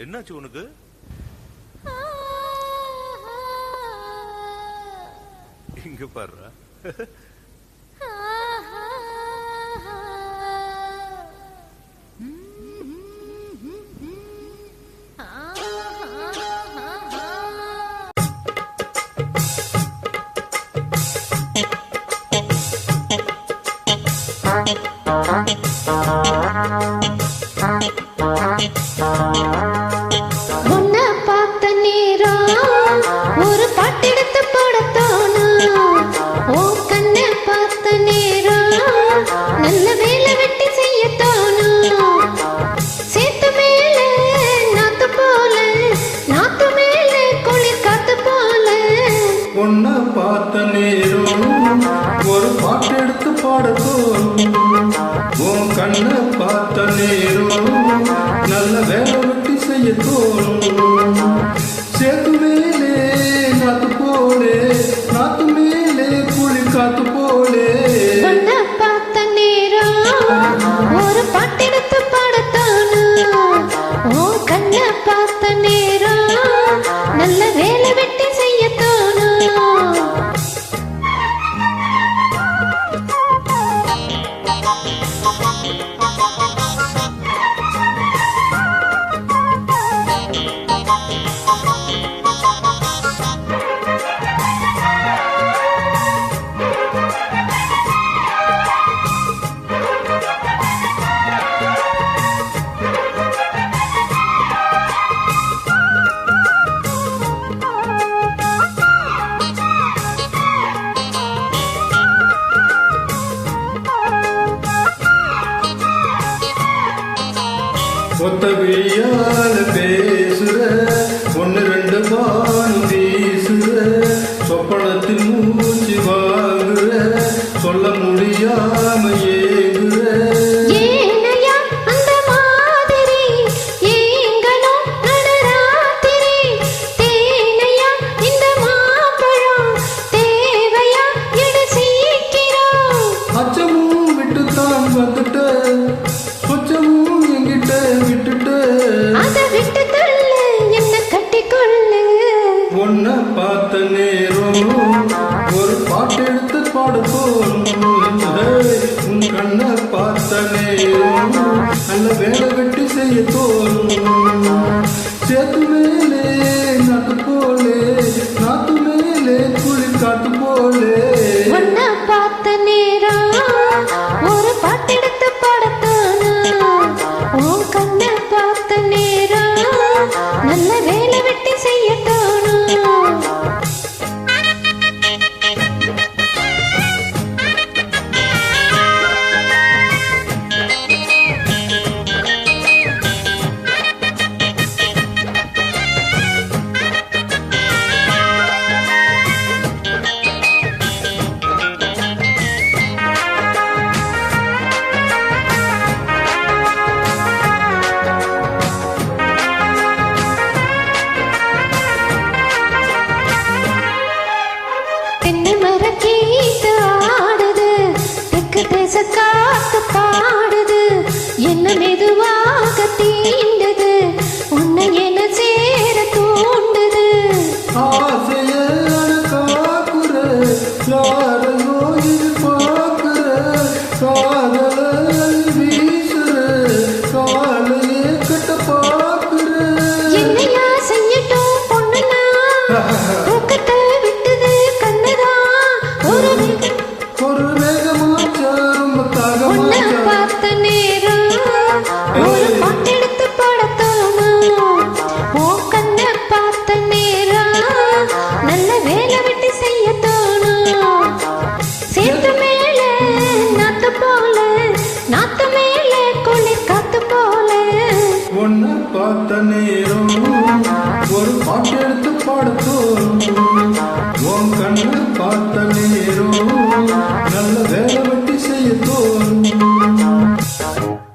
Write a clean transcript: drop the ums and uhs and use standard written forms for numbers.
என்னாச்சு உனக்கு? இங்க பாரு. உன்னை பார்த்த நேரம் ஒரு பாட்டெடுத்து போடத்தோணும். ஓ கண்ணை பார்த்த நேரம் நல்ல வேலை வெட்டி செய்ய தோணும். சேத்து மேல நாத்து போல, நாத்து மேல குளிர் காத்து போல. உன்னை பார்த்த நேரம் ஒரு பாட்டெடுத்து பாடத்தோணும். உன் கண்ணை பார்த்த நேரம் நல்ல வேலை வெட்டி செய்ய தோணும். சேத்து மேலே நாத்து போலே, நாத்து மேலே புளி காத்து போலே. உன்னை பார்த்த நேரம் ஒரு பாட்டெடுத்து பாடத்தோணும். ஓ கண்ணை பார்த்த நேரம் நல்ல வேலை வெட்டி செய்ய தோணும். ஒத்த விழியால பேசுற, ஒன்னு ரெண்டு பானம் வீசுற, சொப்பனத்தில் மூச்சு வாங்குற, சொல்ல முடியாம ஏகுற. ஏனையா அந்த மாதிரி ஏங்களும் நடராத்திரி. தேனையா இந்த மாம்பழம் தேவையா எடு சீக்கிரம். அச்சமும் விட்டுத்தான் வந்துட்ட, சொச்சமும் எங்கிட்ட விட்டுட்ட. அதை விட்டு தள்ளு என்ன கட்டிக்கொள்ளு. உன்னை பார்த்த நேரம் ஒரு பாட்டெடுத்து பாட தோணும். உன் கண்ணை பார்த்த நேரம் நல்ல வேலை வெட்டி செய்ய தோணும். சேத்து மேலே நாத்து போலே, நாத்து மேலே புளி காத்து போலே. உன்னை பார்த்த நேரம் ஒரு பாட்டெடுத்து பாடத்தோணும். உன் கண்ணை பார்த்த நேரம் நல்ல வேலை வெட்டி செய்ய தோணும். தென்னை மரக்கீத்து ஆடுது, தெற்கு தேச காத்து பாடுது. என்ன மெதுவாக தீண்டுது, உன்னை என சேர தூண்டுது. ஆசைய காக்குற, யாரையோ எதிர்பார்க்கிற, காதலை வீசுற, காலையே கட்ட பார்க்கிற. என்னையா செய்யட்டும் பொண்ணுனா, தூக்கத்தை விட்டுது கண்ணுதா. ஒரு வேகமாச்சா ரொம்ப உன்னை தாகமாச்சா. பார்த்த நேரம் ஒரு பாட்டெடுத்து பாடத்தோணும். ஓ கண்ணை பார்த்த நேரம் நல்ல வேலை வெட்டி செய்ய தோணும். சேத்து மேல நாத்து போல, நாத்து மேல குளிர் காத்து போல. உன்னை பார்த்த நேரம் ஒரு பாட்டெடுத்து பாட தோணும். உன் கண்ணை பார்த்த